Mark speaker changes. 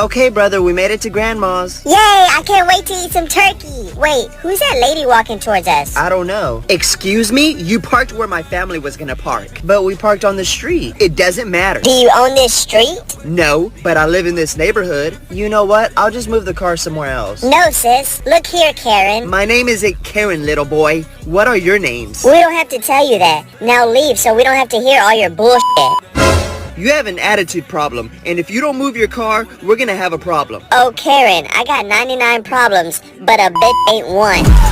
Speaker 1: Okay, brother, we made it to Grandma's.
Speaker 2: Yay, I can't wait to eat some turkey. Wait, who's that lady walking towards us?
Speaker 1: I don't know. Excuse me? You parked where my family was gonna park. But we parked on the street. It doesn't matter.
Speaker 2: Do you own this street?
Speaker 1: No, but I live in this neighborhood. You know what? I'll just move the car somewhere else.
Speaker 2: No, sis. Look here, Karen.
Speaker 1: My name isn't Karen, little boy. What are your names?
Speaker 2: We don't have to tell you that. Now leave so we don't have to hear all your bullshit.
Speaker 1: You have an attitude problem, and if you don't move your car, we're gonna have a problem.
Speaker 2: Oh, Karen, I got 99 problems, but a bitch ain't one.